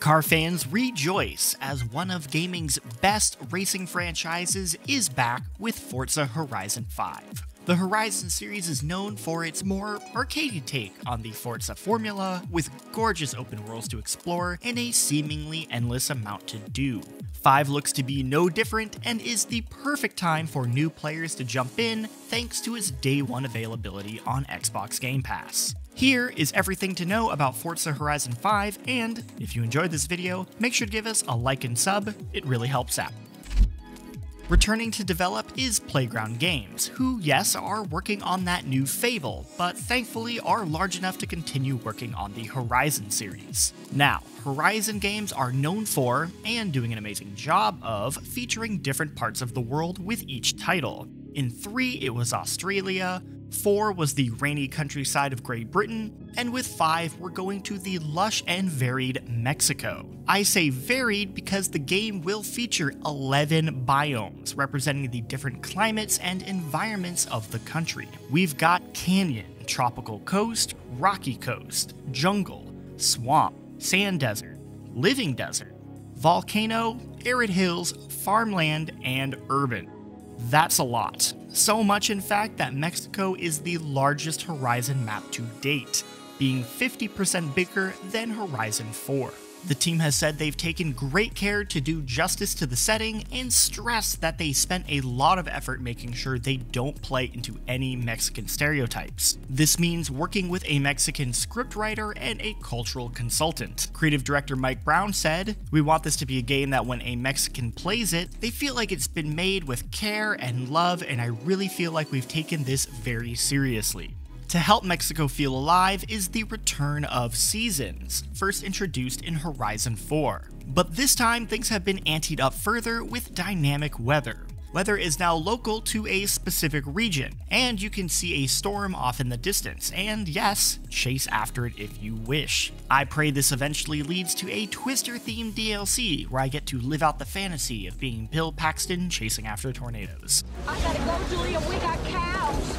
Car fans rejoice as one of gaming's best racing franchises is back with Forza Horizon 5. The Horizon series is known for its more arcadey take on the Forza formula, with gorgeous open worlds to explore and a seemingly endless amount to do. 5 looks to be no different and is the perfect time for new players to jump in thanks to its day one availability on Xbox Game Pass. Here is everything to know about Forza Horizon 5, and if you enjoyed this video, make sure to give us a like and sub, it really helps out. Returning to develop is Playground Games, who, yes, are working on that new Fable, but thankfully are large enough to continue working on the Horizon series. Now, Horizon games are known for, and doing an amazing job of, featuring different parts of the world with each title. In 3, it was Australia, 4 was the rainy countryside of Great Britain, and with 5, we're going to the lush and varied Mexico. I say varied because the game will feature 11 biomes, representing the different climates and environments of the country. We've got canyon, tropical coast, rocky coast, jungle, swamp, sand desert, living desert, volcano, arid hills, farmland, and urban. That's a lot. So much, in fact, that Mexico is the largest Horizon map to date, being 50% bigger than Horizon 4. The team has said they've taken great care to do justice to the setting and stressed that they spent a lot of effort making sure they don't play into any Mexican stereotypes. This means working with a Mexican scriptwriter and a cultural consultant. Creative director Mike Brown said, "We want this to be a game that when a Mexican plays it, they feel like it's been made with care and love, and I really feel like we've taken this very seriously." To help Mexico feel alive is the return of seasons, first introduced in Horizon 4. But this time things have been anteed up further with dynamic weather. Weather is now local to a specific region, and you can see a storm off in the distance, and yes, chase after it if you wish. I pray this eventually leads to a Twister-themed DLC, where I get to live out the fantasy of being Bill Paxton chasing after tornadoes. I gotta go, Julia, we got cows!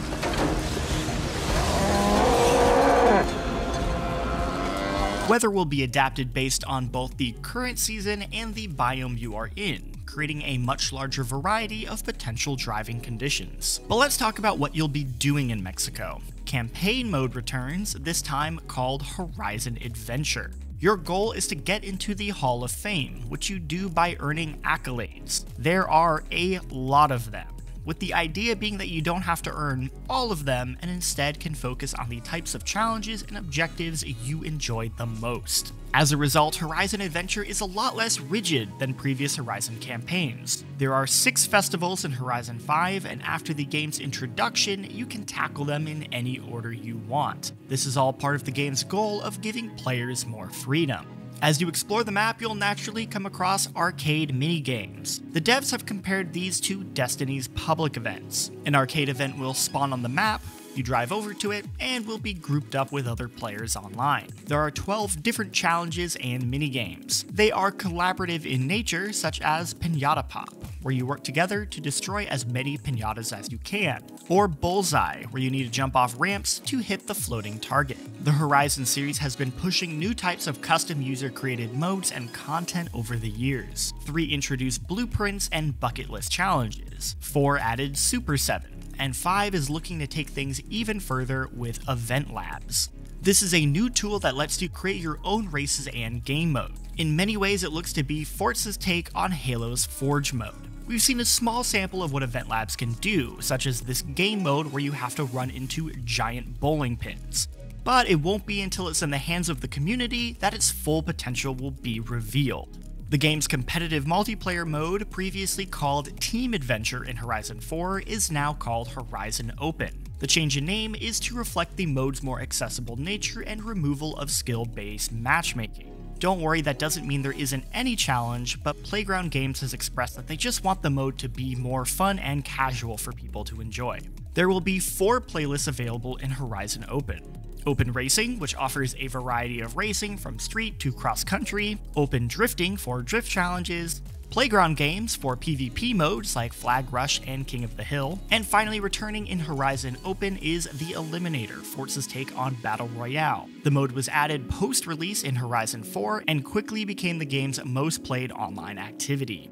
Weather will be adapted based on both the current season and the biome you are in, creating a much larger variety of potential driving conditions. But let's talk about what you'll be doing in Mexico. Campaign mode returns, this time called Horizon Adventure. Your goal is to get into the Hall of Fame, which you do by earning accolades. There are a lot of them, with the idea being that you don't have to earn all of them and instead can focus on the types of challenges and objectives you enjoyed the most. As a result, Horizon Adventure is a lot less rigid than previous Horizon campaigns. There are 6 festivals in Horizon 5, and after the game's introduction, you can tackle them in any order you want. This is all part of the game's goal of giving players more freedom. As you explore the map, you'll naturally come across arcade minigames. The devs have compared these to Destiny's public events. An arcade event will spawn on the map, you drive over to it, and will be grouped up with other players online. There are 12 different challenges and minigames. They are collaborative in nature, such as Pinata Pop, where you work together to destroy as many pinatas as you can, or Bullseye, where you need to jump off ramps to hit the floating target. The Horizon series has been pushing new types of custom user-created modes and content over the years. 3 introduced blueprints and bucket list challenges. 4 added Super 7. And 5 is looking to take things even further with Event Labs. This is a new tool that lets you create your own races and game mode. In many ways, it looks to be Forza's take on Halo's Forge mode. We've seen a small sample of what Event Labs can do, such as this game mode where you have to run into giant bowling pins. But it won't be until it's in the hands of the community that its full potential will be revealed. The game's competitive multiplayer mode, previously called Team Adventure in Horizon 4, is now called Horizon Open. The change in name is to reflect the mode's more accessible nature and removal of skill-based matchmaking. Don't worry, that doesn't mean there isn't any challenge, but Playground Games has expressed that they just want the mode to be more fun and casual for people to enjoy. There will be 4 playlists available in Horizon Open. Open Racing, which offers a variety of racing from street to cross-country, Open Drifting for drift challenges, Playground games for PvP modes like Flag Rush and King of the Hill. And finally returning in Horizon Open is the Eliminator, Forza's take on Battle Royale. The mode was added post-release in Horizon 4 and quickly became the game's most played online activity.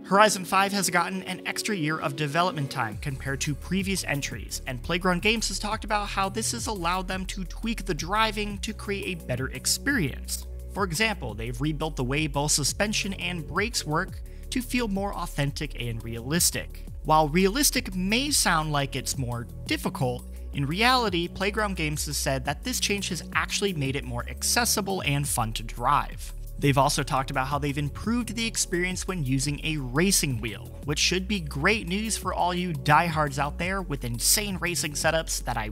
Horizon 5 has gotten an extra year of development time compared to previous entries, and Playground Games has talked about how this has allowed them to tweak the driving to create a better experience. For example, they've rebuilt the way both suspension and brakes work to feel more authentic and realistic. While realistic may sound like it's more difficult, in reality, Playground Games has said that this change has actually made it more accessible and fun to drive. They've also talked about how they've improved the experience when using a racing wheel, which should be great news for all you diehards out there with insane racing setups that I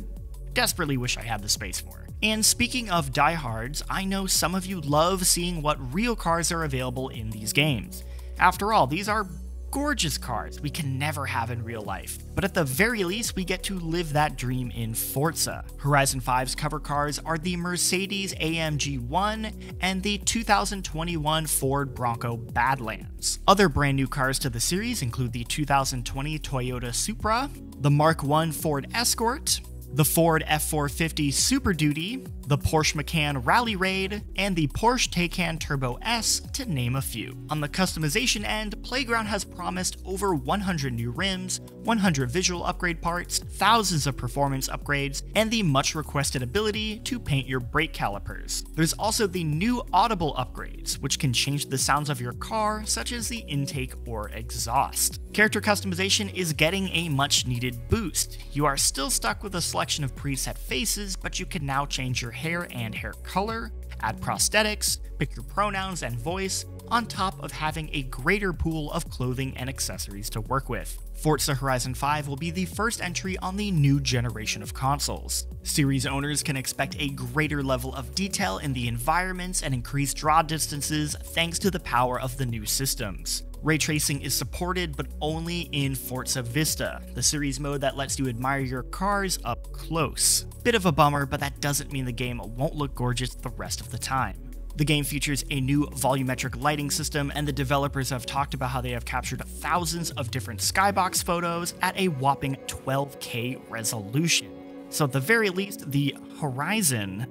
desperately wish I had the space for. And speaking of diehards, I know some of you love seeing what real cars are available in these games. After all, these are gorgeous cars we can never have in real life, but at the very least we get to live that dream in Forza. Horizon 5's cover cars are the Mercedes AMG 1 and the 2021 Ford Bronco Badlands. Other brand new cars to the series include the 2020 Toyota Supra, the Mark I Ford Escort, the Ford F450 Super Duty, the Porsche Macan Rally Raid, and the Porsche Taycan Turbo S, to name a few. On the customization end, Playground has promised over 100 new rims, 100 visual upgrade parts, thousands of performance upgrades, and the much requested ability to paint your brake calipers. There's also the new audible upgrades, which can change the sounds of your car, such as the intake or exhaust. Character customization is getting a much needed boost. You are still stuck with a selection of preset faces, but you can now change your hair and hair color, add prosthetics, pick your pronouns and voice, on top of having a greater pool of clothing and accessories to work with. Forza Horizon 5 will be the first entry on the new generation of consoles. Series owners can expect a greater level of detail in the environments and increased draw distances thanks to the power of the new systems. Ray tracing is supported, but only in Forza Vista, the series mode that lets you admire your cars up close. Bit of a bummer, but that doesn't mean the game won't look gorgeous the rest of the time. The game features a new volumetric lighting system, and the developers have talked about how they have captured thousands of different skybox photos at a whopping 12K resolution. So at the very least, the Horizon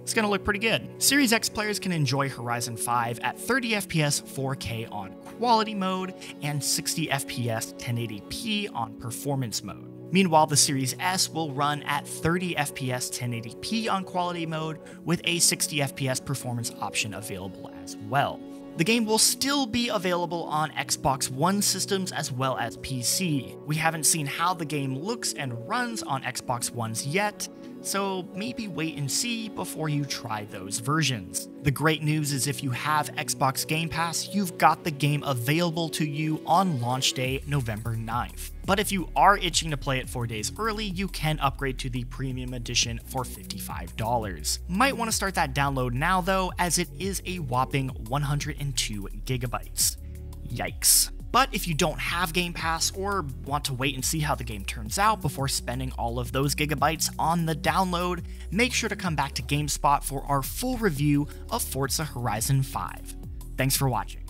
it's gonna look pretty good. Series X players can enjoy Horizon 5 at 30 FPS 4K on quality mode and 60 FPS 1080p on performance mode. Meanwhile, the Series S will run at 30 FPS 1080p on quality mode with a 60 FPS performance option available as well. The game will still be available on Xbox One systems as well as PC. We haven't seen how the game looks and runs on Xbox Ones yet, so maybe wait and see before you try those versions. The great news is if you have Xbox Game Pass, you've got the game available to you on launch day, November 9th. But if you are itching to play it 4 days early, you can upgrade to the Premium Edition for $55. Might want to start that download now though, as it is a whopping 102 gigabytes. Yikes. But if you don't have Game Pass or want to wait and see how the game turns out before spending all of those gigabytes on the download, make sure to come back to GameSpot for our full review of Forza Horizon 5. Thanks for watching.